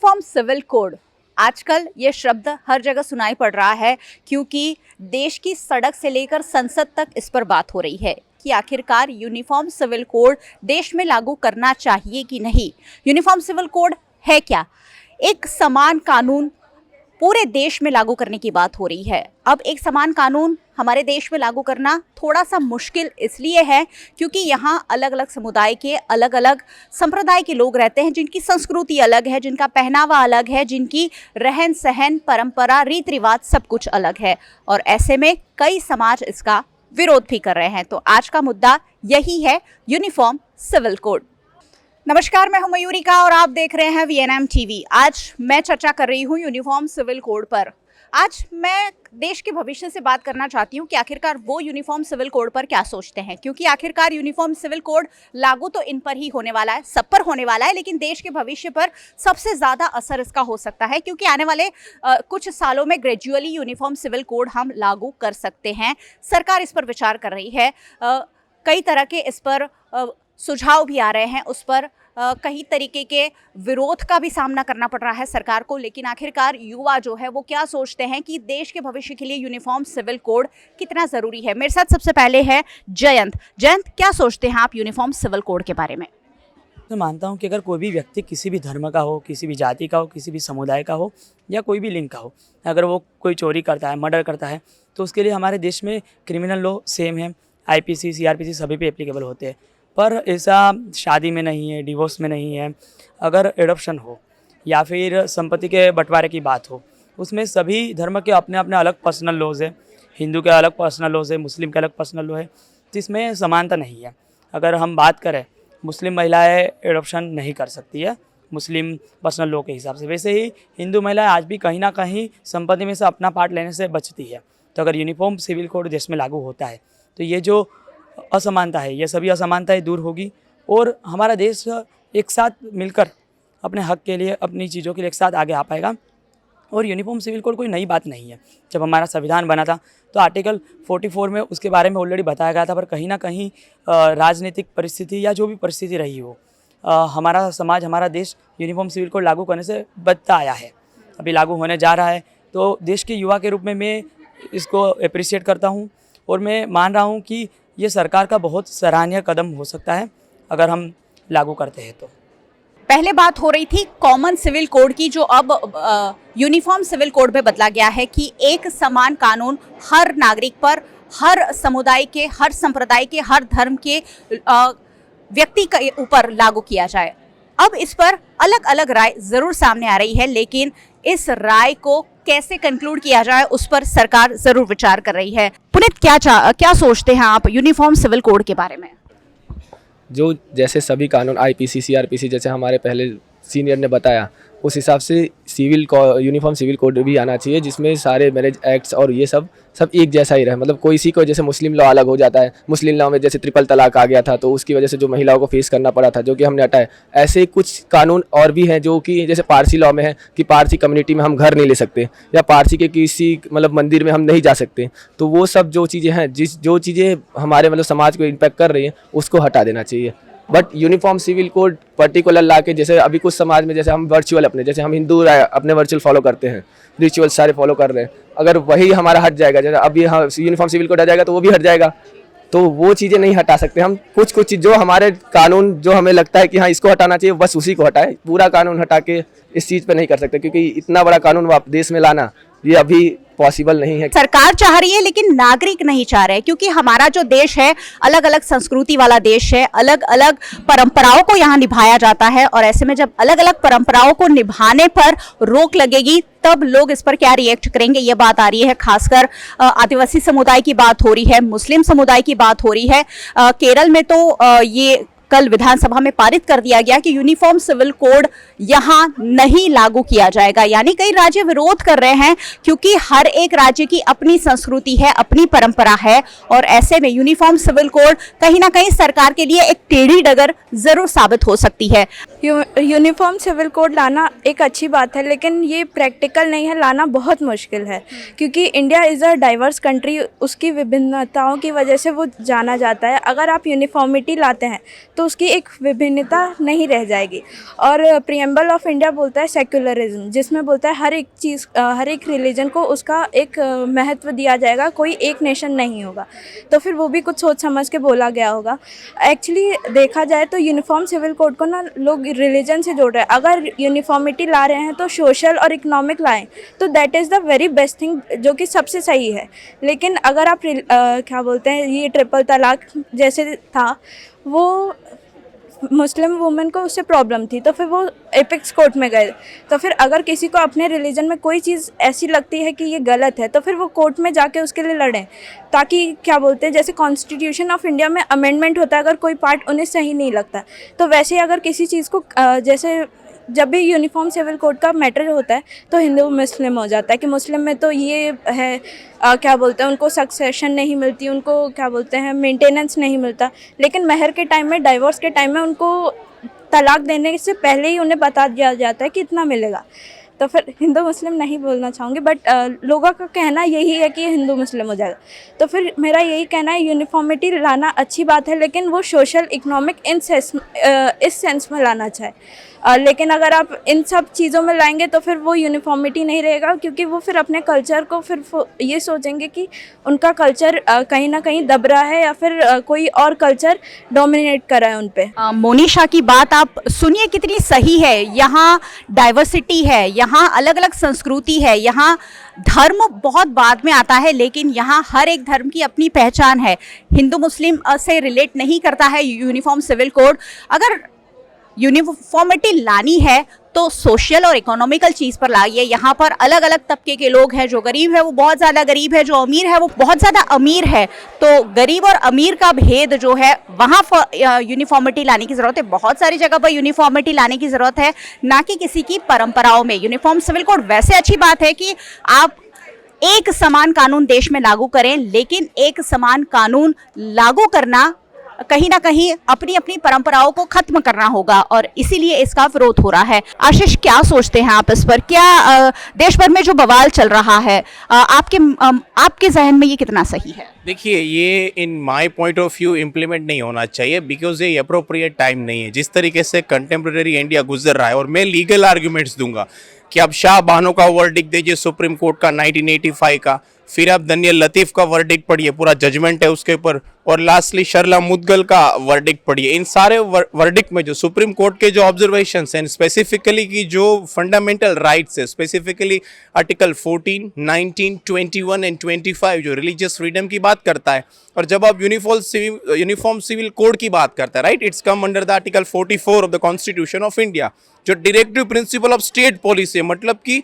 Uniform civil code, आजकल ये शब्द हर जगह सुनाई पड़ रहा है क्योंकि देश की सड़क से लेकर संसद तक इस पर बात हो रही है कि आखिरकार यूनिफॉर्म सिविल कोड देश में लागू करना चाहिए कि नहीं। यूनिफॉर्म सिविल कोड है क्या? एक समान कानून पूरे देश में लागू करने की बात हो रही है। अब एक समान कानून हमारे देश में लागू करना थोड़ा सा मुश्किल इसलिए है क्योंकि यहाँ अलग अलग समुदाय के अलग अलग संप्रदाय के लोग रहते हैं, जिनकी संस्कृति अलग है, जिनका पहनावा अलग है, जिनकी रहन सहन, परंपरा, रीति रिवाज सब कुछ अलग है और ऐसे में कई समाज इसका विरोध भी कर रहे हैं। तो आज का मुद्दा यही है, यूनिफॉर्म सिविल कोड। नमस्कार, मैं हूं मयूरिका और आप देख रहे हैं VNM TV। आज मैं चर्चा कर रही हूं यूनिफॉर्म सिविल कोड पर। आज मैं देश के भविष्य से बात करना चाहती हूं कि आखिरकार वो यूनिफॉर्म सिविल कोड पर क्या सोचते हैं, क्योंकि आखिरकार यूनिफॉर्म सिविल कोड लागू तो इन पर ही होने वाला है, सब पर होने वाला है, लेकिन देश के भविष्य पर सबसे ज़्यादा असर इसका हो सकता है क्योंकि आने वाले कुछ सालों में ग्रेजुअली यूनिफॉर्म सिविल कोड हम लागू कर सकते हैं। सरकार इस पर विचार कर रही है, कई तरह के इस पर सुझाव भी आ रहे हैं, उस पर कई तरीके के विरोध का भी सामना करना पड़ रहा है सरकार को। लेकिन आखिरकार युवा जो है वो क्या सोचते हैं कि देश के भविष्य के लिए यूनिफॉर्म सिविल कोड कितना ज़रूरी है। मेरे साथ सबसे पहले है जयंत। जयंत, क्या सोचते हैं आप यूनिफॉर्म सिविल कोड के बारे में? मैं मानता हूँ कि अगर कोई भी व्यक्ति किसी भी धर्म का हो, किसी भी जाति का हो, किसी भी समुदाय का हो या कोई भी लिंग का हो, अगर वो कोई चोरी करता है, मर्डर करता है, तो उसके लिए हमारे देश में क्रिमिनल लॉ सेम है। IPC, CRPC सभी पे एप्लीकेबल होते हैं। पर ऐसा शादी में नहीं है, डिवोर्स में नहीं है। अगर एडॉप्शन हो या फिर संपत्ति के बंटवारे की बात हो, उसमें सभी धर्म के अपने अपने अलग पर्सनल लॉज है। हिंदू के अलग पर्सनल लॉज है, मुस्लिम के अलग पर्सनल लॉ है, जिसमें समानता नहीं है। अगर हम बात करें, मुस्लिम महिलाएं एडॉप्शन नहीं कर सकती है मुस्लिम पर्सनल लॉ के हिसाब से। वैसे ही हिंदू महिलाएं आज भी कहीं ना कहीं संपत्ति में से अपना पार्ट लेने से बचती है। तो अगर यूनिफॉर्म सिविल कोड देश में लागू होता है तो ये जो असमानता है, ये सभी असमानताएं दूर होगी और हमारा देश एक साथ मिलकर अपने हक के लिए, अपनी चीज़ों के लिए एक साथ आगे आ पाएगा। और यूनिफॉर्म सिविल कोड कोई नई बात नहीं है। जब हमारा संविधान बना था तो आर्टिकल 44 में उसके बारे में ऑलरेडी बताया गया था, पर कहीं ना कहीं राजनीतिक परिस्थिति या जो भी परिस्थिति रही हो, हमारा समाज, हमारा देश यूनिफॉर्म सिविल कोड लागू करने से बचता आया है। अभी लागू होने जा रहा है, तो देश के युवा के रूप में मैं इसको अप्रिशिएट करता हूँ और मैं मान रहा हूँ कि ये सरकार का बहुत सराहनीय कदम हो सकता है अगर हम लागू करते हैं तो। पहले बात हो रही थी कॉमन सिविल कोड की, जो अब यूनिफॉर्म सिविल कोड में बदला गया है कि एक समान कानून हर नागरिक पर, हर समुदाय के, हर संप्रदाय के, हर धर्म के व्यक्ति के ऊपर लागू किया जाए। अब इस पर अलग अलग राय ज़रूर सामने आ रही है, लेकिन इस राय को कैसे कंक्लूड किया जाए उस पर सरकार ज़रूर विचार कर रही है। पुनीत, क्या सोचते हैं आप यूनिफॉर्म सिविल कोड के बारे में? जो जैसे सभी कानून IPC, CRPC जैसे हमारे पहले सीनियर ने बताया, उस हिसाब से यूनिफॉर्म सिविल कोड भी आना चाहिए, जिसमें सारे मैरिज एक्ट्स और ये सब एक जैसा ही रहे। मतलब कोई सी को, जैसे मुस्लिम लॉ अलग हो जाता है, मुस्लिम लॉ में जैसे ट्रिपल तलाक आ गया था तो उसकी वजह से जो महिलाओं को फेस करना पड़ा था, जो कि हमने हटाया। ऐसे कुछ कानून और भी हैं जो कि जैसे पारसी लॉ में है कि पारसी कम्युनिटी में हम घर नहीं ले सकते या पारसी के किसी मतलब मंदिर में हम नहीं जा सकते। तो वो सब जो चीज़ें हैं, जो चीज़ें हमारे मतलब समाज को इम्पैक्ट कर रही हैं, उसको हटा देना चाहिए। But uniform civil code particular ला के, जैसे अभी कुछ समाज में जैसे हम वर्चुअल जैसे हम हिंदू अपने वर्चुअल फॉलो करते हैं, रिचुअल सारे फॉलो कर रहे हैं, अगर वही हमारा हट जाएगा, जैसे अब ये यूनिफॉर्म सिविल कोड आ जाएगा तो वो भी हट जाएगा। तो वो चीज़ें नहीं हटा सकते हम। कुछ चीज़ जो हमारे कानून, जो हमें लगता है कि हाँ इसको हटाना चाहिए, बस उसी को हटाए। पूरा कानून हटा के इस चीज़ पे नहीं कर सकते, क्योंकि इतना बड़ा कानून देश में लाना ये अभी पॉसिबल नहीं है। सरकार चाह रही है लेकिन नागरिक नहीं चाह रहे, क्योंकि हमारा जो देश है अलग अलग संस्कृति वाला देश है, अलग अलग परंपराओं को यहाँ निभाया जाता है और ऐसे में जब अलग अलग परंपराओं को निभाने पर रोक लगेगी तब लोग इस पर क्या रिएक्ट करेंगे, ये बात आ रही है। खासकर आदिवासी समुदाय की बात हो रही है, मुस्लिम समुदाय की बात हो रही है। केरल में तो ये कल विधानसभा में पारित कर दिया गया कि यूनिफॉर्म सिविल कोड यहाँ नहीं लागू किया जाएगा। यानी कई राज्य विरोध कर रहे हैं क्योंकि हर एक राज्य की अपनी संस्कृति है, अपनी परंपरा है और ऐसे में यूनिफॉर्म सिविल कोड कहीं ना कहीं सरकार के लिए एक टेढ़ी डगर जरूर साबित हो सकती है। यूनिफॉर्म सिविल कोड लाना एक अच्छी बात है, लेकिन ये प्रैक्टिकल नहीं है, लाना बहुत मुश्किल है क्योंकि India is a diverse country. उसकी विभिन्नताओं की वजह से वो जाना जाता है। अगर आप यूनिफॉर्मिटी लाते हैं तो उसकी एक विभिन्नता नहीं रह जाएगी। और प्रीएम्बल ऑफ इंडिया बोलता है सेक्युलरिज्म, जिसमें बोलता है हर एक चीज़, हर एक रिलीजन को उसका एक महत्व दिया जाएगा, कोई एक नेशन नहीं होगा। तो फिर वो भी कुछ सोच समझ के बोला गया होगा। एक्चुअली देखा जाए तो यूनिफॉर्म सिविल कोड को ना लोग रिलीजन से जोड़ रहे हैं। अगर यूनिफॉर्मिटी ला रहे हैं तो सोशल और इकोनॉमिक लाएं, तो that is the very best thing, जो कि सबसे सही है। लेकिन अगर आप क्या बोलते हैं, ये ट्रिपल तलाक जैसे था, वो मुस्लिम वुमेन को उससे प्रॉब्लम थी, तो फिर वो एपेक्स कोर्ट में गए। तो फिर अगर किसी को अपने रिलीजन में कोई चीज़ ऐसी लगती है कि ये गलत है, तो फिर वो कोर्ट में जाके उसके लिए लड़ें, ताकि क्या बोलते हैं, जैसे कॉन्स्टिट्यूशन ऑफ इंडिया में अमेंडमेंट होता है, अगर कोई पार्ट उन्हें सही नहीं लगता, तो वैसे ही अगर किसी चीज़ को जैसे जब भी यूनिफॉर्म सिविल कोड का मैटर होता है तो हिंदू मुस्लिम हो जाता है कि मुस्लिम में तो ये है, क्या बोलते हैं, उनको सक्सेशन नहीं मिलती, उनको क्या बोलते हैं मेंटेनेंस नहीं मिलता। लेकिन महर के टाइम में, डाइवोर्स के टाइम में उनको तलाक देने से पहले ही उन्हें बता दिया जाता है कि इतना मिलेगा। तो फिर हिंदू मुस्लिम नहीं बोलना चाहूँगी, बट लोगों का कहना यही है कि हिंदू मुस्लिम हो जाएगा। तो फिर मेरा यही कहना है, यूनिफॉर्मिटी लाना अच्छी बात है, लेकिन वो सोशल इकोनॉमिक इस सेंस में लाना चाहिए। लेकिन अगर आप इन सब चीज़ों में लाएंगे तो फिर वो यूनिफॉर्मिटी नहीं रहेगा, क्योंकि वो फिर अपने कल्चर को फिर ये सोचेंगे कि उनका कल्चर कहीं ना कहीं दब रहा है, या फिर कोई और कल्चर डोमिनेट कर रहा है उन पे। मोनिशा की बात आप सुनिए कितनी सही है। यहाँ डाइवर्सिटी है, यहाँ अलग अलग संस्कृति है, यहाँ धर्म बहुत बाद में आता है, लेकिन यहाँ हर एक धर्म की अपनी पहचान है। हिंदू मुस्लिम से रिलेट नहीं करता है यूनिफॉर्म सिविल कोड। अगर यूनिफॉर्मिटी लानी है तो सोशल और इकोनॉमिकल चीज़ पर लाइए। यहाँ पर अलग अलग तबके के लोग हैं, जो गरीब है वो बहुत ज़्यादा गरीब है, जो अमीर है वो बहुत ज़्यादा अमीर है। तो गरीब और अमीर का भेद जो है, वहाँ यूनिफॉर्मिटी लाने की ज़रूरत है। बहुत सारी जगह पर यूनिफॉर्मिटी लाने की ज़रूरत है, ना कि किसी की परंपराओं में। यूनिफॉर्म सिविल कोड वैसे अच्छी बात है कि आप एक समान कानून देश में लागू करें, लेकिन एक समान कानून लागू करना कहीं ना कहीं अपनी अपनी परंपराओं को खत्म करना होगा, और इसीलिए इसका विरोध हो रहा है। आशीष, क्या सोचते हैं आप इस पर? क्या देश भर में जो बवाल चल रहा है, आपके जहन में ये कितना सही है? देखिए, ये इन my point of view implement नहीं होना चाहिए, बिकॉज ये अप्रोप्रिएट टाइम नहीं है। जिस तरीके से कंटेम्प्रेरी इंडिया गुजर रहा है, और मैं लीगल आर्ग्यूमेंट्स दूंगा कि अब शाह बानो का वर्डिक्ट दीजिए सुप्रीम कोर्ट का 1985 का, फिर आप दनियल लतीफ़ का वर्डिक्ट पढ़िए, पूरा जजमेंट है उसके ऊपर, और लास्टली शर्ला मुदगल का वर्डिक्ट पढ़िए। इन सारे वर्डिक्ट में जो सुप्रीम कोर्ट के जो ऑब्जर्वेशंस हैं, स्पेसिफिकली की जो फंडामेंटल राइट्स है, स्पेसिफिकली आर्टिकल 14, 19, 21 एंड 25 जो रिलीजियस फ्रीडम की बात करता है, और जब आप यूनिफॉर्म सिविल कोड की बात करता है, right, it's come under the article 44 of the constitution of India, जो directive principle of state policy है। मतलब कि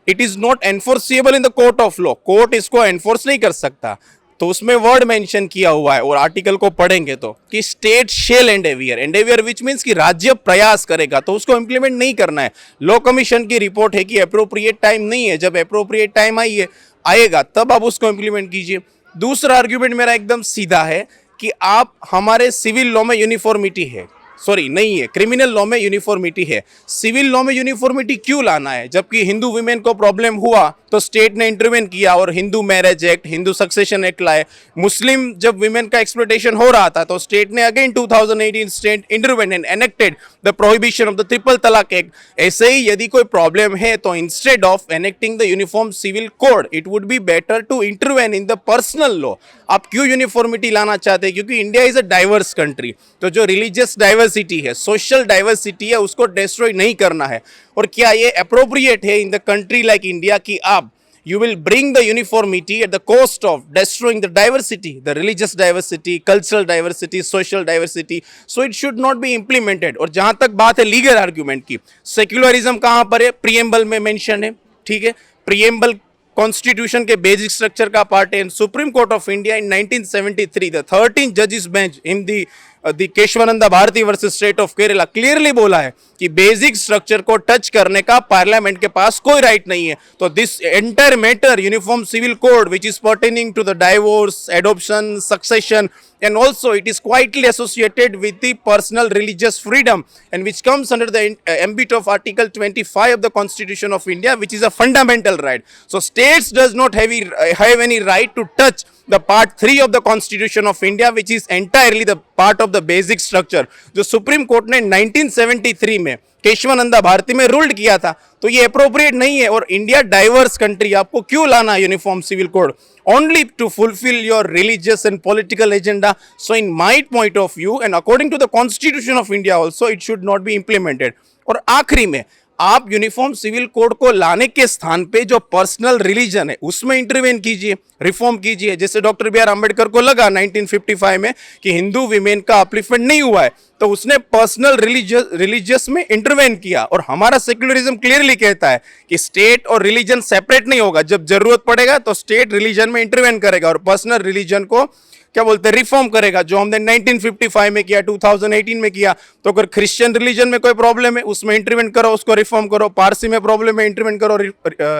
it is not enforceable in the court of law, court इसको एनफोर्स नहीं कर सकता। तो उसमें वर्ड मेंशन किया हुआ है, और आर्टिकल को पढ़ेंगे तो कि स्टेट शेल एंडेवियर विच मीन्स कि राज्य प्रयास करेगा, तो उसको इंप्लीमेंट नहीं करना है। लॉ कमीशन की रिपोर्ट है कि अप्रोप्रिएट टाइम नहीं है, जब अप्रोप्रिएट टाइम आएगा तब आप उसको इंप्लीमेंट कीजिए। दूसरा आर्ग्यूमेंट मेरा एकदम सीधा है कि आप, हमारे सिविल लॉ में यूनिफॉर्मिटी है, सॉरी नहीं है, क्रिमिनल लॉ में यूनिफॉर्मिटी है, सिविल लॉ में यूनिफॉर्मिटी क्यों लाना है? जबकि हिंदू वुमेन को प्रॉब्लम हुआ तो स्टेट ने इंटरवेन किया और Hindu marriage act, Hindu succession act लाए। मुस्लिम जब वुमेन का एक्सप्लॉयटेशन हो रहा था तो स्टेट ने again 2018 state intervene and enacted the prohibition of the triple talaq act. ऐसे ही यदि कोई प्रॉब्लम है तो instead of enacting the uniform civil code, it would be better to intervene in the personal law. आप क्यों यूनिफॉर्मिटी लाना चाहते हैं? क्योंकि India is a diverse country, तो जो रिलीजियस डाइवर्सिटी है, सोशल डाइवर्सिटी है, उसको डिस्ट्रॉय नहीं करना है। और क्या ये अप्रोप्रिएट है in the country like India कि आप you will bring the uniformity at the cost of destroying the diversity, the religious diversity, cultural diversity, social diversity, so it should not be implemented। और जहां तक बात है legal argument की, secularism कहां पर है? प्रीएम्बल में मेंशन है, ठीक है। प्रीएम्बल कॉन्स्टिट्यूशन के बेसिक स्ट्रक्चर का पार्ट है। Supreme Court of India in 1973 the 13 जजेस bench in the Kesavananda Bharati versus State of Kerala clearly बोला है कि बेसिक स्ट्रक्चर को टच करने का पार्लियामेंट के पास कोई राइट नहीं है। तो this entire matter uniform civil code which is pertaining to the divorce, adoption, succession, and also it is quietly associated with the personal religious freedom and which comes under the ambit of article 25 of the constitution of India, which is a fundamental right. So states does not have any right to touch the part 3 of the Constitution of India, which is entirely the part of the basic structure, जो supreme court ने 1973 में केशवानंदा भारती में ruled किया था, तो ये appropriate नहीं है। और इंडिया डाइवर्स कंट्री, आपको क्यों लाना uniform civil code? Only to fulfill your religious and political agenda. So in my point of view and according to the Constitution of India also, it should not be implemented. और आखिरी में, आप uniform civil code को लाने के स्थान पे जो पर्सनल रिलीजन है उसमें इंटरवेन कीजिए, रिफॉर्म कीजिए। जैसे डॉक्टर बी आर अम्बेडकर को लगा 1955 में कि हिंदू विमेन का अपलिफ्टमेंट नहीं हुआ है, तो उसने पर्सनल रिलीजियस में इंटरवेन किया। और हमारा सेक्युलरिज्म क्लियरली कहता है कि स्टेट और रिलीजन सेपरेट नहीं होगा, जब जरूरत पड़ेगा तो स्टेट रिलीजन में इंटरवेन करेगा और पर्सनल रिलीजन को क्या बोलते हैं, रिफॉर्म करेगा, जो हमने 1955 में किया, 2018 में किया। तो अगर क्रिश्चियन रिलीजन में कोई प्रॉब्लम है उसमें इंटरवेंट करो, उसको रिफॉर्म करो। पारसी में प्रॉब्लम है, इंटरवेंट करो,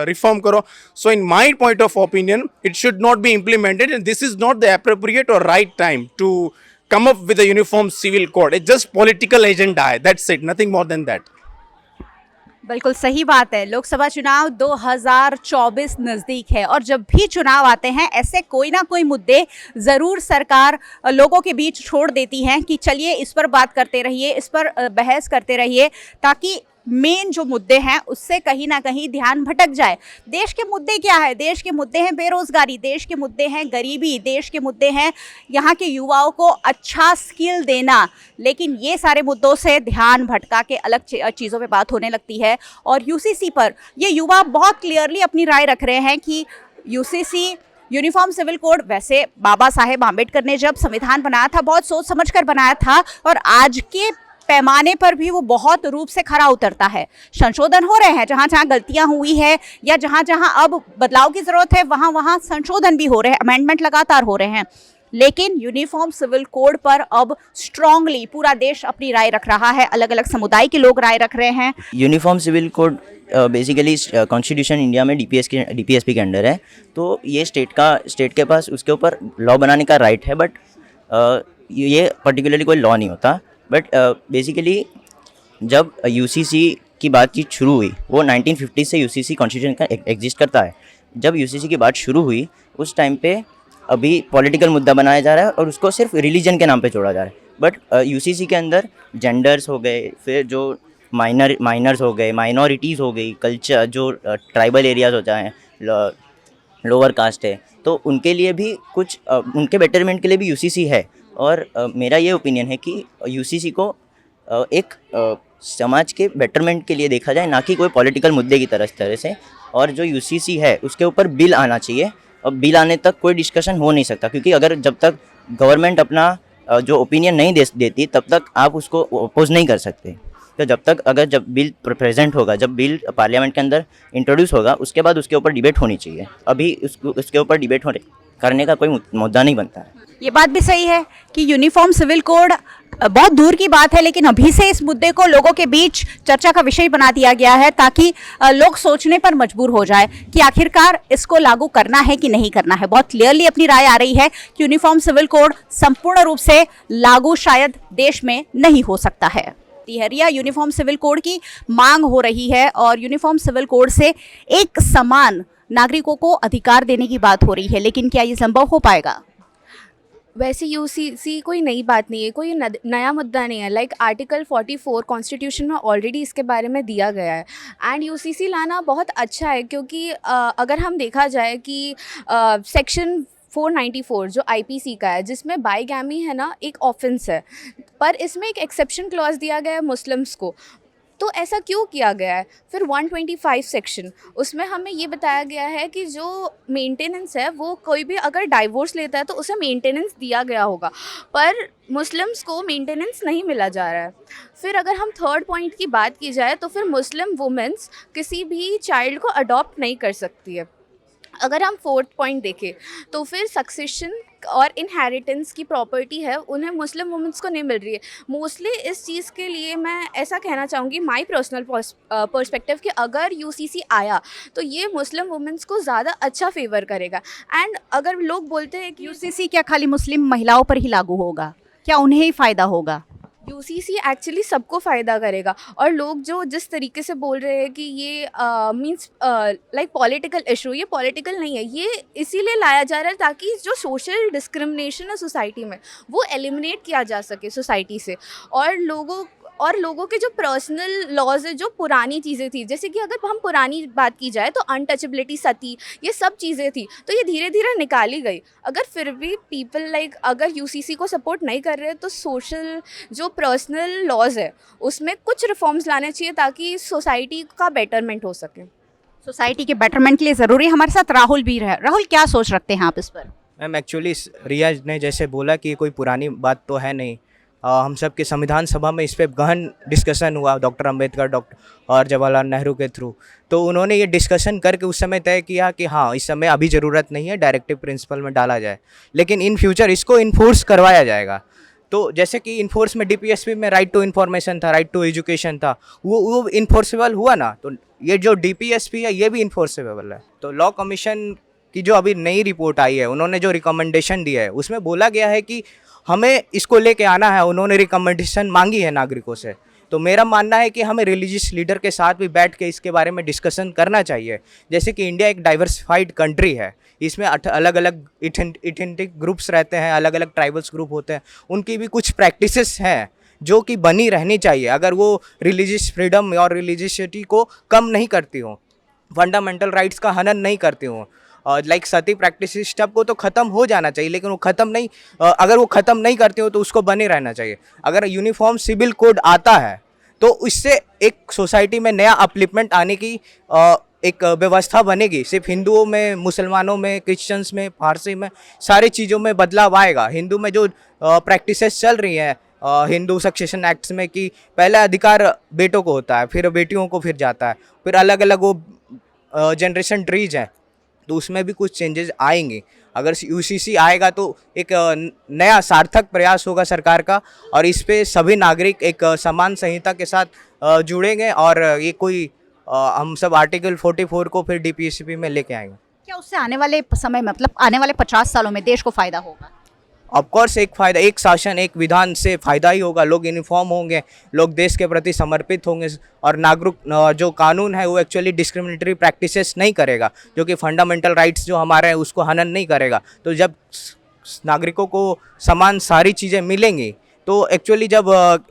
रिफॉर्म करो। So in my point of opinion it should not be implemented and this is not the appropriate और right time to come up with a uniform civil code. It's just political agenda. That's it. Nothing more than that. बिल्कुल सही बात है। लोकसभा चुनाव 2024 नज़दीक है और जब भी चुनाव आते हैं ऐसे कोई ना कोई मुद्दे ज़रूर सरकार लोगों के बीच छोड़ देती हैं कि चलिए इस पर बात करते रहिए, इस पर बहस करते रहिए, ताकि मेन जो मुद्दे हैं उससे कहीं ना कहीं ध्यान भटक जाए। देश के मुद्दे क्या है? देश के मुद्दे हैं बेरोजगारी, देश के मुद्दे हैं गरीबी, देश के मुद्दे हैं यहाँ के युवाओं को अच्छा स्किल देना। लेकिन ये सारे मुद्दों से ध्यान भटका के अलग चीज़ों पे बात होने लगती है। और यूसीसी पर ये युवा बहुत क्लियरली अपनी राय रख रहे हैं कि यूसीसी यूनिफॉर्म सिविल कोड, वैसे बाबा साहेब आम्बेडकर ने जब संविधान बनाया था बहुत सोच समझकर बनाया था और आज के पैमाने पर भी वो बहुत रूप से खरा उतरता है। संशोधन हो रहे हैं, जहाँ जहाँ गलतियाँ हुई है या जहाँ जहाँ अब बदलाव की ज़रूरत है वहाँ वहाँ संशोधन भी हो रहे हैं, अमेंडमेंट लगातार हो रहे हैं। लेकिन यूनिफॉर्म सिविल कोड पर अब स्ट्रांगली पूरा देश अपनी राय रख रहा है, अलग अलग समुदाय के लोग राय रख रहे हैं। Uniform civil code basically constitution India में डीपीएसपी के अंडर है, तो ये स्टेट के पास उसके ऊपर लॉ बनाने का राइट है, बट ये पर्टिकुलरली कोई लॉ नहीं होता। बट बेसिकली जब यूसीसी की बातचीत शुरू हुई, वो 1950 से यूसीसी कॉन्स्टिट्यूशन का एग्जिस्ट करता है। जब यूसीसी की बात शुरू हुई उस टाइम पे अभी पॉलिटिकल मुद्दा बनाया जा रहा है और उसको सिर्फ रिलीजन के नाम पे छोड़ा जा रहा है। बट यूसीसी के अंदर जेंडर्स हो गए, फिर जो माइनर्स हो गए, माइनॉरिटीज़ हो गई, कल्चर जो ट्राइबल एरियाज होता है, लोअर कास्ट है, तो उनके लिए भी कुछ उनके बेटरमेंट के लिए भी यूसीसी है। और मेरा ये ओपिनियन है कि यूसीसी को एक समाज के बेटरमेंट के लिए देखा जाए, ना कि कोई पॉलिटिकल मुद्दे की तरह से। और जो यूसीसी है उसके ऊपर बिल आना चाहिए, और बिल आने तक कोई डिस्कशन हो नहीं सकता, क्योंकि अगर जब तक गवर्नमेंट अपना जो ओपिनियन नहीं देती तब तक आप उसको अपोज नहीं कर सकते। तो जब बिल प्रेजेंट होगा, जब बिल पार्लियामेंट के अंदर इंट्रोड्यूस होगा, उसके बाद उसके ऊपर डिबेट होनी चाहिए। अभी उसके ऊपर डिबेट करने का कोई मुद्दा नहीं बनता है। ये बात भी सही है कि यूनिफॉर्म सिविल कोड बहुत दूर की बात है, लेकिन अभी से इस मुद्दे को लोगों के बीच चर्चा का विषय बना दिया गया है, ताकि लोग सोचने पर मजबूर हो जाए कि आखिरकार इसको लागू करना है कि नहीं करना है। बहुत क्लियरली अपनी राय आ रही है कि यूनिफॉर्म सिविल कोड संपूर्ण रूप से लागू शायद देश में नहीं हो सकता है। या यूनिफॉर्म सिविल कोड की मांग हो रही है और यूनिफॉर्म सिविल कोड से एक समान नागरिकों को अधिकार देने की बात हो रही है, लेकिन क्या ये संभव हो पाएगा? वैसे यूसीसी कोई नई बात नहीं है, कोई नया मुद्दा नहीं है। लाइक आर्टिकल 44 कॉन्स्टिट्यूशन में ऑलरेडी इसके बारे में दिया गया है। एंड यूसीसी लाना बहुत अच्छा है, क्योंकि अगर हम देखा जाए कि सेक्शन 494 जो आईपीसी का है, जिसमें बाईगैमी है ना एक ऑफेंस है, पर इसमें एक एक्सेप्शन क्लॉज दिया गया है मुस्लिम्स को। तो ऐसा क्यों किया गया है? फिर 125 सेक्शन, उसमें हमें ये बताया गया है कि जो मेंटेनेंस है वो कोई भी अगर डाइवोर्स लेता है तो उसे मेंटेनेंस दिया गया होगा, पर मुस्लिम्स को मेंटेनेंस नहीं मिला जा रहा है। फिर अगर हम थर्ड पॉइंट की बात की जाए तो फिर मुस्लिम वुमेंस किसी भी चाइल्ड को अडॉप्ट नहीं कर सकती है। अगर हम फोर्थ पॉइंट देखें तो फिर सक्सेशन और इनहेरिटेंस की प्रॉपर्टी है उन्हें मुस्लिम वुमेंस को नहीं मिल रही है। मोस्टली इस चीज़ के लिए मैं ऐसा कहना चाहूँगी, माय पर्सनल पर्सपेक्टिव, कि अगर यूसीसी आया तो ये मुस्लिम वुमेंस को ज़्यादा अच्छा फेवर करेगा। एंड अगर लोग बोलते हैं कि यूसीसी क्या खाली मुस्लिम महिलाओं पर ही लागू होगा? क्या उन्हें ही फ़ायदा होगा? यूसीसी एक्चुअली सबको फ़ायदा करेगा, और लोग जो जिस तरीके से बोल रहे हैं कि ये मींस लाइक पॉलिटिकल इशू, ये पॉलिटिकल नहीं है, ये इसीलिए लाया जा रहा है ताकि जो सोशल डिस्क्रिमिनेशन है सोसाइटी में वो एलिमिनेट किया जा सके सोसाइटी से, और लोगों के जो पर्सनल लॉज है, जो पुरानी चीज़ें थी, जैसे कि अगर हम पुरानी बात की जाए तो अनटचेबिलिटी, सती, ये सब चीज़ें थी, तो ये धीरे धीरे निकाली गई। अगर फिर भी पीपल लाइक अगर यूसीसी को सपोर्ट नहीं कर रहे तो सोशल जो पर्सनल लॉज है उसमें कुछ रिफॉर्म्स लाने चाहिए ताकि सोसाइटी का बेटरमेंट हो सके। सोसाइटी के बेटरमेंट के लिए ज़रूरी है। हमारे साथ राहुल भी है। राहुल, क्या सोच रखते हैं आप इस पर? मैम एक्चुअली रिया ने जैसे बोला कि कोई पुरानी बात तो है नहीं, हम सब के संविधान सभा में इस पर गहन डिस्कशन हुआ डॉक्टर अंबेडकर और जवाहरलाल नेहरू के थ्रू, तो उन्होंने ये डिस्कशन करके उस समय तय किया कि हाँ इस समय अभी ज़रूरत नहीं है, डायरेक्टिव प्रिंसिपल में डाला जाए, लेकिन इन फ्यूचर इसको इन्फोर्स करवाया जाएगा। तो जैसे कि इन्फोर्स में डीपीएसपी में राइट टू इन्फॉर्मेशन था, राइट टू एजुकेशन था, वो इन्फोर्सेबल हुआ ना, तो ये जो डीपीएसपी है ये भी इन्फोर्सेबल है। तो लॉ कमीशन की जो अभी नई रिपोर्ट आई है, उन्होंने जो रिकमेंडेशन दिया है उसमें बोला गया है कि हमें इसको लेके आना है, उन्होंने रिकमेंडेशन मांगी है नागरिकों से। तो मेरा मानना है कि हमें रिलीजियस लीडर के साथ भी बैठ के इसके बारे में डिस्कशन करना चाहिए। जैसे कि इंडिया एक डाइवर्सिफाइड कंट्री है, इसमें अलग अलग इथेंटिक ग्रुप्स रहते हैं, अलग अलग ट्राइबल्स ग्रुप होते हैं, उनकी भी कुछ प्रैक्टिसेस हैं जो कि बनी रहनी चाहिए, अगर वो रिलीजियस फ्रीडम और रिलीजियसिटी को कम नहीं करती हों, फंडामेंटल राइट्स का हनन नहीं करती हों। लाइक सती प्रैक्टिस स्टेप को तो ख़त्म हो जाना चाहिए, लेकिन वो ख़त्म नहीं, अगर वो ख़त्म नहीं करते हो तो उसको बने रहना चाहिए। अगर यूनिफॉर्म सिविल कोड आता है तो इससे एक सोसाइटी में नया अपलिफ्टमेंट आने की एक व्यवस्था बनेगी। सिर्फ हिंदुओं में, मुसलमानों में, क्रिश्चियंस में, फारसी में, सारी चीज़ों में बदलाव आएगा। हिंदू में जो प्रैक्टिसेस चल रही हैं हिंदू सक्सेशन एक्ट्स में कि पहला अधिकार बेटों को होता है, फिर बेटियों को फिर जाता है, फिर अलग अलग वो जनरेशन ट्रीज हैं, तो उसमें भी कुछ चेंजेस आएंगे। अगर यूसीसी आएगा तो एक नया सार्थक प्रयास होगा सरकार का, और इस पे सभी नागरिक एक समान संहिता के साथ जुड़ेंगे, और ये कोई हम सब आर्टिकल 44 को फिर डीपीएसपी में लेके आएंगे। क्या उससे आने वाले समय, मतलब आने वाले 50 सालों में देश को फ़ायदा होगा? ऑफकोर्स एक फ़ायदा, एक शासन एक विधान से फ़ायदा ही होगा। लोग यूनिफॉर्म होंगे, लोग देश के प्रति समर्पित होंगे, और नागरिक जो कानून है वो एक्चुअली डिस्क्रिमिनेटरी प्रैक्टिसेस नहीं करेगा, जो कि फंडामेंटल राइट्स जो हमारे हैं उसको हनन नहीं करेगा। तो जब नागरिकों को समान सारी चीज़ें मिलेंगी तो एक्चुअली जब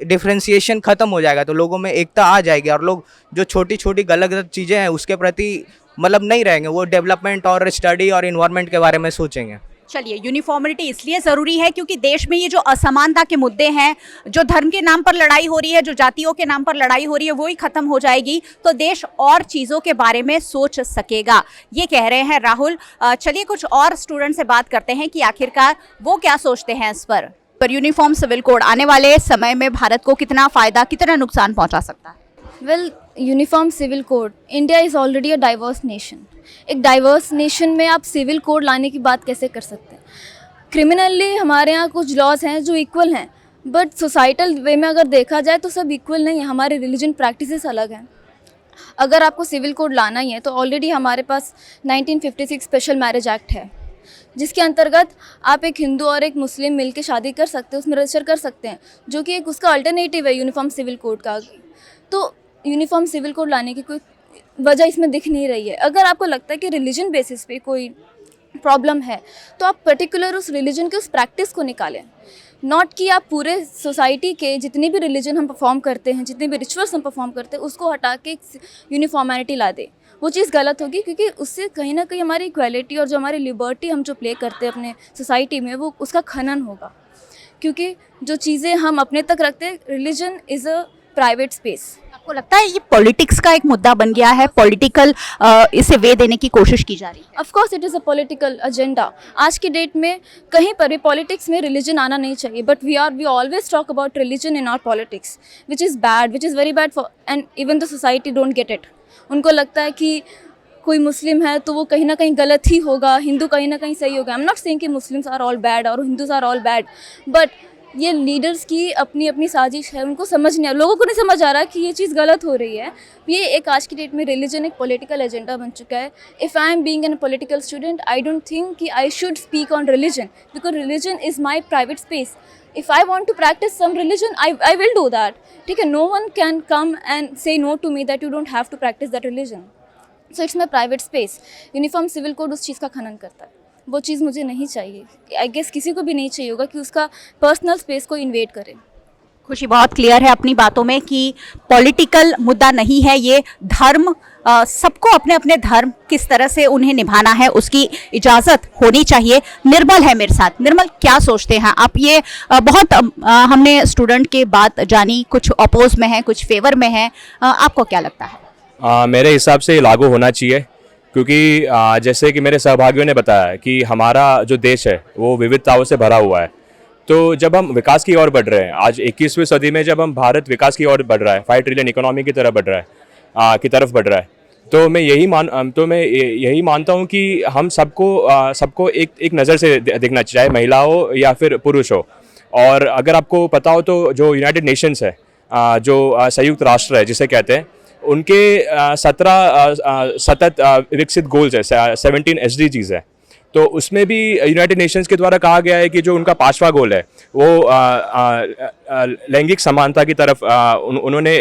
डिफ्रेंशिएशन ख़त्म हो जाएगा तो लोगों में एकता आ जाएगी, और लोग जो छोटी छोटी गलत चीज़ें हैं उसके प्रति मतलब नहीं रहेंगे, वो डेवलपमेंट और स्टडी और इन्वायरमेंट के बारे में सोचेंगे। चलिए, यूनिफॉर्मिटी इसलिए ज़रूरी है क्योंकि देश में ये जो असमानता के मुद्दे हैं, जो धर्म के नाम पर लड़ाई हो रही है, जो जातियों के नाम पर लड़ाई हो रही है, वो ही ख़त्म हो जाएगी तो देश और चीज़ों के बारे में सोच सकेगा, ये कह रहे हैं राहुल। चलिए कुछ और स्टूडेंट से बात करते हैं कि आखिरकार वो क्या सोचते हैं इस पर यूनिफॉर्म सिविल कोड आने वाले समय में भारत को कितना फ़ायदा, कितना नुकसान पहुँचा सकता है? Well, uniform civil code, India is already a diverse nation. एक डाइवर्स नेशन में आप सिविल कोड लाने की बात कैसे कर सकते हैं? क्रिमिनली हमारे यहाँ कुछ लॉज हैं जो इक्वल हैं, बट सोसाइटल वे में अगर देखा जाए तो सब इक्वल नहीं है, हमारे रिलीजन प्रैक्टिसेस अलग हैं। अगर आपको सिविल कोड लाना ही है तो ऑलरेडी हमारे पास 1956 स्पेशल मैरिज एक्ट है, जिसके अंतर्गत आप एक हिंदू और एक मुस्लिम मिलकर शादी कर सकते हैं, उसमें रजिस्टर कर सकते हैं, जो कि एक उसका अल्टरनेटिव है यूनिफॉर्म सिविल कोड का। तो यूनिफॉर्म सिविल कोड लाने की कोई वजह इसमें दिख नहीं रही है। अगर आपको लगता है कि रिलीजन बेसिस पे कोई प्रॉब्लम है तो आप पर्टिकुलर उस रिलीजन के उस प्रैक्टिस को निकालें, नॉट कि आप पूरे सोसाइटी के जितने भी रिलीजन हम परफॉर्म करते हैं, जितने भी रिचुअल्स हम परफॉर्म करते हैं, उसको हटा के यूनिफॉर्मिटी ला दे। वो चीज़ गलत होगी, क्योंकि उससे कहीं ना कहीं हमारी इक्वालिटी और जो हमारी लिबर्टी हम जो प्ले करते हैं अपने सोसाइटी में, वो उसका खनन होगा। क्योंकि जो चीज़ें हम अपने तक रखते हैं, religion is a private space. आपको लगता है ये पॉलिटिक्स का एक मुद्दा बन गया है, पॉलिटिकल इसे वे देने की कोशिश की जा रही है? Of course it is a political agenda. आज की डेट में कहीं पर भी पॉलिटिक्स में रिलीजन आना नहीं चाहिए, but we always talk about religion in our politics, which is bad, which is very bad for, and even the society don't get it. उनको लगता है कि कोई मुस्लिम है तो वो कहीं ना कहीं गलत ही होगा, हिंदू कहीं ना कहीं सही होगा। आई एम नॉट सेइंग कि मुस्लिम्स आर ऑल बैड और Hindus are all bad, but ये लीडर्स की अपनी अपनी साजिश है, उनको समझ नहीं आ, लोगों को नहीं समझ आ रहा कि ये चीज़ गलत हो रही है। ये एक आज की डेट में रिलीजन एक पॉलिटिकल एजेंडा बन चुका है। If I am being an political student, I don't think कि I should speak on religion, because religion is my private space. If I want to practice some religion, I will do that. ठीक है, no one can come and say no to me that you don't have to practice that religion. So it's my private space. Uniform civil code उस चीज़ का खनन करता है, वो चीज़ मुझे नहीं चाहिए। आई गेस किसी को भी नहीं चाहिए होगा कि उसका पर्सनल स्पेस को इन्वेड करे। खुशी बहुत क्लियर है अपनी बातों में कि पॉलिटिकल मुद्दा नहीं है ये, धर्म सबको अपने अपने धर्म किस तरह से उन्हें निभाना है उसकी इजाज़त होनी चाहिए। निर्मल है मेरे साथ। निर्मल, क्या सोचते हैं आप? ये बहुत हमने स्टूडेंट के बात जानी, कुछ अपोज में है, कुछ फेवर में है, आपको क्या लगता है? मेरे हिसाब से ये लागू होना चाहिए, क्योंकि जैसे कि मेरे सहभागियों ने बताया कि हमारा जो देश है वो विविधताओं से भरा हुआ है। तो जब हम विकास की ओर बढ़ रहे हैं, आज 21वीं सदी में जब हम भारत विकास की ओर बढ़ रहा है, 5 ट्रिलियन इकोनॉमी की तरफ बढ़ रहा है, तो मैं यही मानता हूँ कि हम सबको एक नज़र से देखना चाहिए, चाहे महिला हो या फिर पुरुष हो। और अगर आपको पता हो तो जो यूनाइटेड नेशंस है, जो संयुक्त राष्ट्र है जिसे कहते हैं, उनके 17 सतत विकसित गोल्स है, 17 SDGs है। तो उसमें भी यूनाइटेड नेशंस के द्वारा कहा गया है कि जो उनका 5वां गोल है वो लैंगिक समानता की तरफ उन्होंने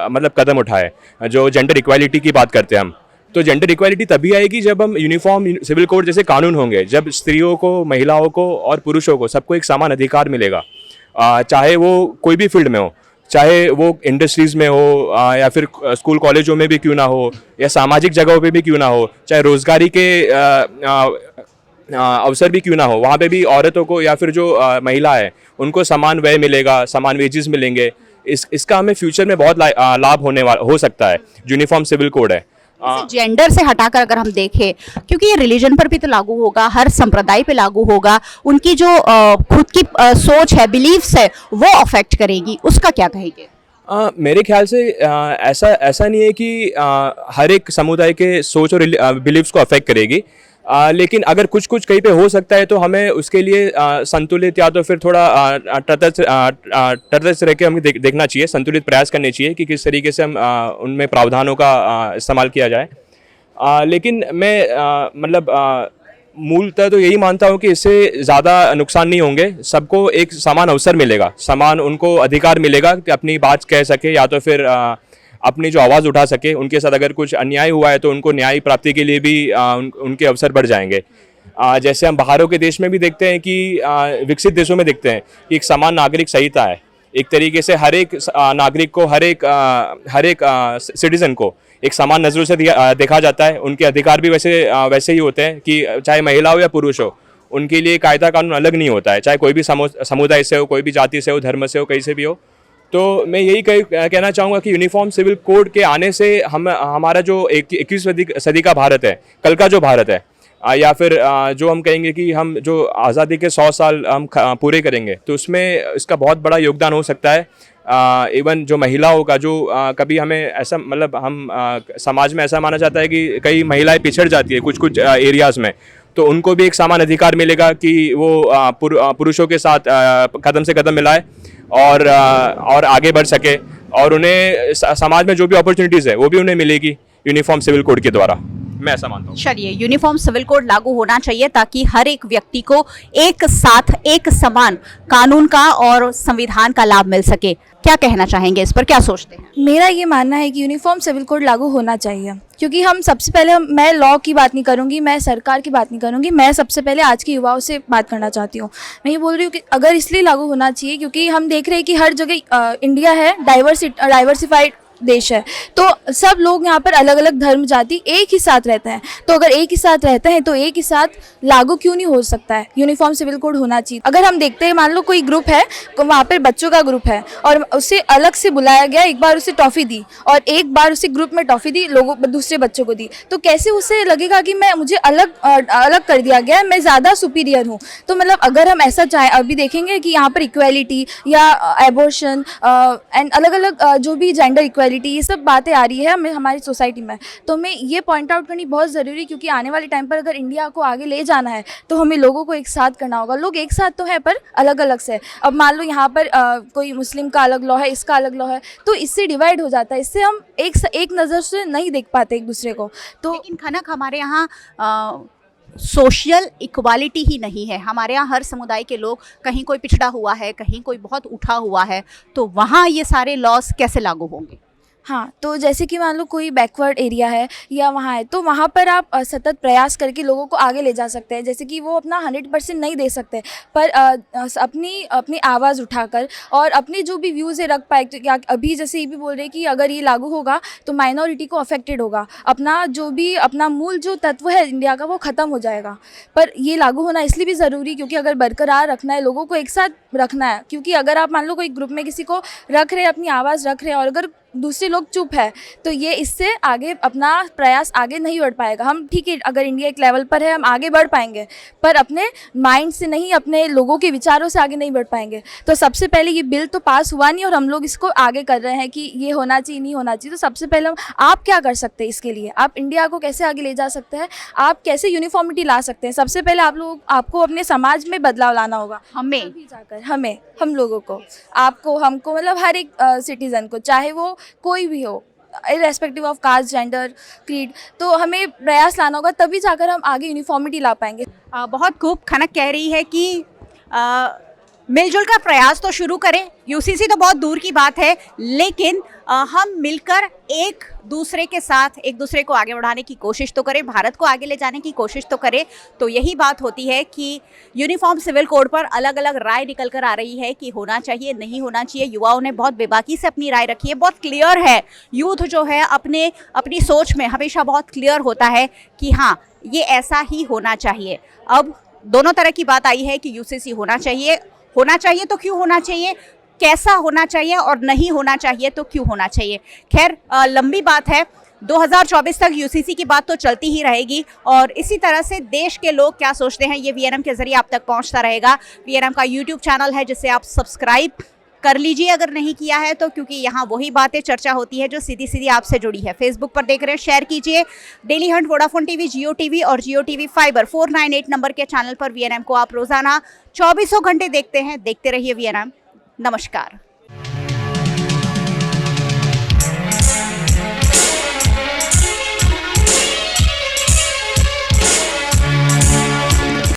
मतलब कदम उठाए, जो जेंडर इक्वालिटी की बात करते हैं हम। तो जेंडर इक्वालिटी तभी आएगी जब हम यूनिफॉर्म सिविल कोड जैसे कानून होंगे, जब स्त्रियों को, महिलाओं को और पुरुषों को सबको एक समान अधिकार मिलेगा, चाहे वो कोई भी फील्ड में हो, चाहे वो इंडस्ट्रीज़ में हो या फिर स्कूल कॉलेजों में भी क्यों ना हो, या सामाजिक जगहों पे भी क्यों ना हो, चाहे रोज़गारी के अवसर भी क्यों ना हो, वहाँ पे भी औरतों को या फिर जो महिला है उनको समान व्यय मिलेगा, समान वेजेस मिलेंगे। इसका हमें फ्यूचर में बहुत लाभ हो सकता है। यूनिफॉर्म सिविल कोड है। जेंडर से हटाकर अगर हम देखें, क्योंकि ये रिलीजन पर भी तो लागू होगा, हर संप्रदाय पे लागू होगा, उनकी जो खुद की सोच है, बिलीफ्स है, वो अफेक्ट करेगी, उसका क्या कहेंगे? मेरे ख्याल से ऐसा नहीं है कि हर एक समुदाय के सोच और बिलीव्स को अफेक्ट करेगी, लेकिन अगर कुछ कहीं पे हो सकता है तो हमें उसके लिए संतुलित या तो फिर थोड़ा तटस्थ रह के हमें देखना चाहिए, संतुलित प्रयास करने चाहिए कि किस तरीके से हम उनमें प्रावधानों का इस्तेमाल किया जाए। लेकिन मैं मतलब मूलतः तो यही मानता हूँ कि इससे ज़्यादा नुकसान नहीं होंगे, सबको एक समान अवसर मिलेगा, समान उनको अधिकार मिलेगा कि अपनी बात कह सके या तो फिर अपनी जो आवाज़ उठा सके। उनके साथ अगर कुछ अन्याय हुआ है तो उनको न्याय प्राप्ति के लिए भी उनके अवसर बढ़ जाएंगे। जैसे हम बाहरों के देश में भी देखते हैं कि विकसित देशों में देखते हैं कि एक समान नागरिक संहिता है, एक तरीके से हर एक नागरिक को, हर एक सिटीज़न को एक समान नज़रों से देखा जाता है। उनके अधिकार भी वैसे ही होते हैं कि चाहे महिला हो या पुरुष हो, उनके लिए कायदा कानून अलग नहीं होता है, चाहे कोई भी समुदाय से हो, कोई भी जाति से हो, धर्म से हो, कहीं से भी हो। तो मैं यही कहना चाहूँगा कि यूनिफॉर्म सिविल कोड के आने से हमारा जो 21वीं सदी का भारत है, कल का जो भारत है, या फिर जो हम कहेंगे कि हम जो आज़ादी के 100 साल हम पूरे करेंगे, तो उसमें इसका बहुत बड़ा योगदान हो सकता है। इवन जो महिलाओं का जो कभी हमें ऐसा मतलब हम समाज में ऐसा माना जाता है कि कई महिलाएं पिछड़ जाती है कुछ एरियाज़ में, तो उनको भी एक समान अधिकार मिलेगा कि वो पुरुषों के साथ कदम से कदम मिलाए और आगे बढ़ सके, और उन्हें समाज में जो भी अपॉर्चुनिटीज़ है वो भी उन्हें मिलेगी यूनिफॉर्म सिविल कोड के द्वारा। मैं ऐसा मानता हूँ। चलिए, यूनिफॉर्म सिविल कोड लागू होना चाहिए ताकि हर एक व्यक्ति को एक साथ एक समान कानून का और संविधान का लाभ मिल सके। क्या कहना चाहेंगे इस पर, क्या सोचते हैं? मेरा ये मानना है कि यूनिफॉर्म सिविल कोड लागू होना चाहिए, क्योंकि हम सबसे पहले, मैं लॉ की बात नहीं करूँगी, मैं सरकार की बात नहीं करूँगी, मैं सबसे पहले आज के युवाओं से बात करना चाहती हूँ। मैं ये बोल रही हूँ कि अगर इसलिए लागू होना चाहिए क्योंकि हम देख रहे हैं कि हर जगह इंडिया है, डाइवर्सिफाइड देश है, तो सब लोग यहाँ पर अलग अलग धर्म जाति एक ही साथ रहते हैं। तो अगर एक ही साथ रहते हैं तो एक ही साथ लागू क्यों नहीं हो सकता है? यूनिफॉर्म सिविल कोड होना चाहिए। अगर हम देखते हैं, मान लो कोई ग्रुप है, वहाँ पर बच्चों का ग्रुप है और उसे अलग से बुलाया गया, एक बार उसे टॉफ़ी दी और एक बार उसे ग्रुप में टॉफ़ी दी, लोगों दूसरे बच्चों को दी, तो कैसे उसे लगेगा कि मुझे अलग कर दिया गया है, मैं ज़्यादा सुपीरियर हूँ? तो मतलब अगर हम ऐसा चाहें, अभी देखेंगे कि यहाँ पर इक्वेलिटी या एबॉर्शन एंड अलग अलग जो भी जेंडर इक्वेलिटी इक्वालिटी, ये सब बातें आ रही है हमें हमारी सोसाइटी में, तो हमें ये पॉइंट आउट करनी बहुत ज़रूरी है, क्योंकि आने वाले टाइम पर अगर इंडिया को आगे ले जाना है तो हमें लोगों को एक साथ करना होगा। लोग एक साथ तो है पर अलग अलग से। अब मान लो यहाँ पर कोई मुस्लिम का अलग लॉ है, इसका अलग लॉ है, तो इससे डिवाइड हो जाता है, इससे हम एक नज़र से नहीं देख पाते एक दूसरे को। तो लेकिन खनक हमारे यहाँ सोशल इक्वालिटी ही नहीं है। हमारे यहाँ हर समुदाय के लोग, कहीं कोई पिछड़ा हुआ है, कहीं कोई बहुत उठा हुआ है, तो वहाँ ये सारे लॉस कैसे लागू होंगे? हाँ, तो जैसे कि मान लो कोई बैकवर्ड एरिया है या वहाँ है, तो वहाँ पर आप सतत प्रयास करके लोगों को आगे ले जा सकते हैं। जैसे कि वो अपना 100% नहीं दे सकते, पर अपनी आवाज़ उठाकर और अपने जो भी व्यूज़ है रख पाए। तो क्या अभी जैसे ये भी बोल रहे हैं कि अगर ये लागू होगा तो माइनॉरिटी को अफेक्टेड होगा, अपना मूल जो तत्व है इंडिया का वो ख़त्म हो जाएगा। पर ये लागू होना इसलिए भी ज़रूरी, क्योंकि अगर बरकरार रखना है, लोगों को एक साथ रखना है। क्योंकि अगर आप मान लो कोई ग्रुप में किसी को रख रहे हैं, अपनी आवाज़ रख रहे हैं, और अगर दूसरे लोग चुप है, तो ये इससे आगे अपना प्रयास आगे नहीं बढ़ पाएगा। हम ठीक है, अगर इंडिया एक लेवल पर है हम आगे बढ़ पाएंगे, पर अपने माइंड से नहीं, अपने लोगों के विचारों से आगे नहीं बढ़ पाएंगे। तो सबसे पहले ये बिल तो पास हुआ नहीं और हम लोग इसको आगे कर रहे हैं कि ये होना चाहिए, नहीं होना चाहिए। तो सबसे पहले आप क्या कर सकते हैं इसके लिए, आप इंडिया को कैसे आगे ले जा सकते हैं, आप कैसे यूनिफॉर्मिटी ला सकते हैं। सबसे पहले आपको अपने समाज में बदलाव लाना होगा। हम लोगों को, आपको, हमको, मतलब हर एक सिटीज़न को, चाहे वो कोई भी हो, irrespective of caste, gender, creed, तो हमें प्रयास लाना होगा, तभी जाकर हम आगे यूनिफॉर्मिटी ला पाएंगे। बहुत खूब। खनक कह रही है कि मिलजुल कर प्रयास तो शुरू करें। यूसीसी तो बहुत दूर की बात है, लेकिन हम मिलकर एक दूसरे के साथ एक दूसरे को आगे बढ़ाने की कोशिश तो करें, भारत को आगे ले जाने की कोशिश तो करें। तो यही बात होती है कि यूनिफॉर्म सिविल कोड पर अलग अलग राय निकल कर आ रही है कि होना चाहिए, नहीं होना चाहिए। युवाओं ने बहुत बेबाकी से अपनी राय रखी है, बहुत क्लियर है। यूथ जो है अपनी सोच में हमेशा बहुत क्लियर होता है कि हाँ, ये ऐसा ही होना चाहिए। अब दोनों तरह की बात आई है कि यूसीसी होना चाहिए तो क्यों होना चाहिए, कैसा होना चाहिए, और नहीं होना चाहिए तो क्यों होना चाहिए। खैर, लंबी बात है, 2024 तक यूसीसी की बात तो चलती ही रहेगी, और इसी तरह से देश के लोग क्या सोचते हैं ये वीएनएम के जरिए आप तक पहुंचता रहेगा। वीएनएम का यूट्यूब चैनल है, जिसे आप सब्सक्राइब कर लीजिए अगर नहीं किया है तो, क्योंकि यहाँ वही बातें चर्चा होती है जो सीधी सीधी आपसे जुड़ी है। फेसबुक पर देख रहे हैं, शेयर कीजिए। डेली हंट, वोडाफोन टीवी, जियो टीवी और जियो टीवी फाइबर 498 नंबर के चैनल पर वीएनएम को आप रोजाना 24 घंटे देखते हैं। देखते रहिए वीएनएम। नमस्कार।